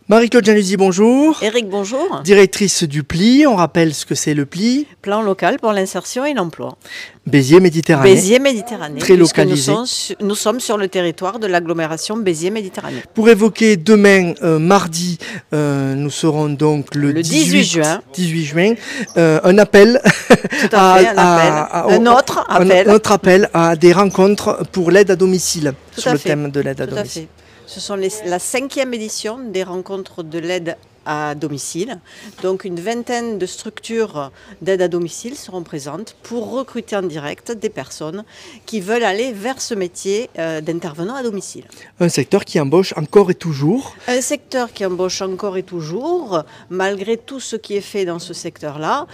Marie-Claude Januzzi, bonjour. Éric, bonjour. Directrice du PLI, on rappelle ce que c'est le PLI. Plan local pour l'insertion et l'emploi. Béziers-Méditerranée. Béziers-Méditerranée. Très localisé. Nous sommes sur le territoire de l'agglomération Béziers-Méditerranée. Pour évoquer demain, mardi, nous serons donc le 18 juin. Un appel. Tout à fait, un autre appel à des rencontres pour l'aide à domicile. Sur le thème de l'aide à domicile. domicile. Ce sont la 5e édition des rencontres de l'aide à domicile. Donc une vingtaine de structures d'aide à domicile seront présentes pour recruter en direct des personnes qui veulent aller vers ce métier d'intervenant à domicile. Un secteur qui embauche encore et toujours. Un secteur qui embauche encore et toujours, malgré tout ce qui est fait dans ce secteur-là.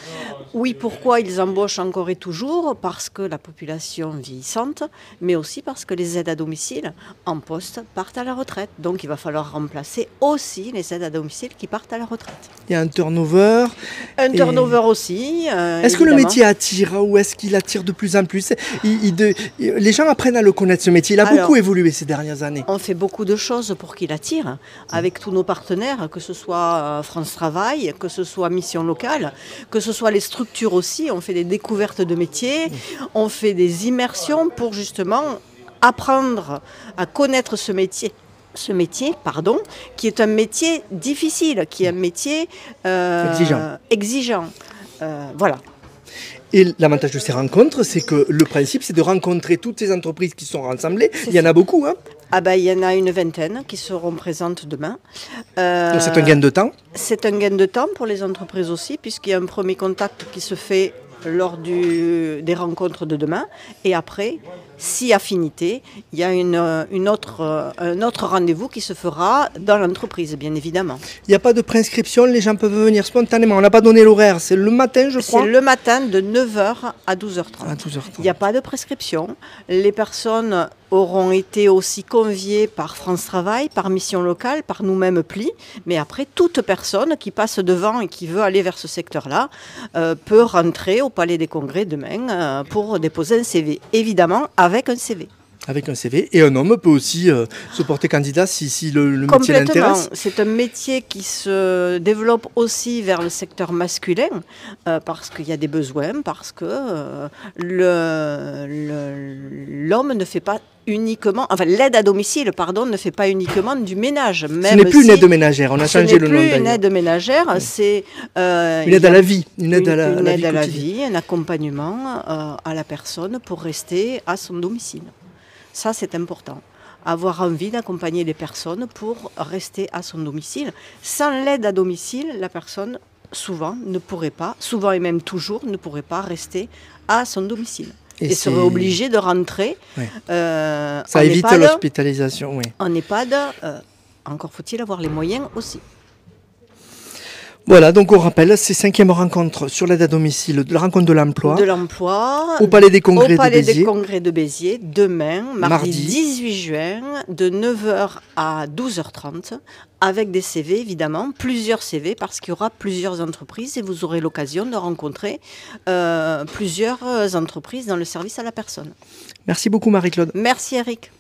Oui, pourquoi ils embauchent encore et toujours? Parce que la population vieillissante, mais aussi parce que les aides à domicile en poste partent à la retraite. Donc il va falloir remplacer aussi les aides à domicile qui partent à la retraite. Il y a un turnover. Un turnover aussi. Est-ce que le métier attire ou est-ce qu'il attire de plus en plus? Les gens apprennent à le connaître, ce métier. Il a beaucoup évolué ces dernières années. On fait beaucoup de choses pour qu'il attire, avec tous nos partenaires, que ce soit France Travail, que ce soit Mission Locale, que ce soit les structures aussi. On fait des découvertes de métiers, on fait des immersions pour justement apprendre à connaître ce métier, qui est un métier difficile, qui est un métier exigeant. Voilà. Et l'avantage de ces rencontres, c'est que le principe, c'est de rencontrer toutes ces entreprises qui sont rassemblées. Il y en a beaucoup, hein? Il y en a une vingtaine qui seront présentes demain. Donc c'est un gain de temps? C'est un gain de temps pour les entreprises aussi, puisqu'il y a un premier contact qui se fait lors des rencontres de demain. Et après, si affinité, il y a un autre rendez-vous qui se fera dans l'entreprise, bien évidemment. Il n'y a pas de prescription, les gens peuvent venir spontanément. On n'a pas donné l'horaire, c'est le matin, je crois. C'est le matin de 9h à 12h30. Il n'y a pas de prescription. Les personnes auront été aussi conviées par France Travail, par Mission Locale, par nous-mêmes PLI. Mais après, toute personne qui passe devant et qui veut aller vers ce secteur-là peut rentrer au Palais des Congrès demain pour déposer un CV. Évidemment, avec un CV. Avec un CV. Et un homme peut aussi se porter candidat si le métier l'intéresse. C'est un métier qui se développe aussi vers le secteur masculin parce qu'il y a des besoins, parce que l'homme ne fait pas uniquement, l'aide à domicile, ne fait pas uniquement du ménage. Ce n'est plus une aide ménagère, on a changé le nom. Ce n'est plus une aide ménagère, c'est une aide à la vie. Une aide à la vie, un accompagnement à la personne pour rester à son domicile. Ça, c'est important. Avoir envie d'accompagner les personnes pour rester à son domicile. Sans l'aide à domicile, la personne, souvent et même toujours, ne pourrait pas rester à son domicile. Et serait obligée de rentrer. Ça évite l'hospitalisation, oui. En EHPAD, encore faut-il avoir les moyens aussi. Voilà, donc on rappelle, ces 5e rencontres sur l'aide à domicile, la rencontre de l'emploi. Au Palais des Congrès de Béziers, demain, mardi 18 juin, de 9h à 12h30, avec des CV évidemment, plusieurs CV, parce qu'il y aura plusieurs entreprises et vous aurez l'occasion de rencontrer plusieurs entreprises dans le service à la personne. Merci beaucoup Marie-Claude. Merci Eric.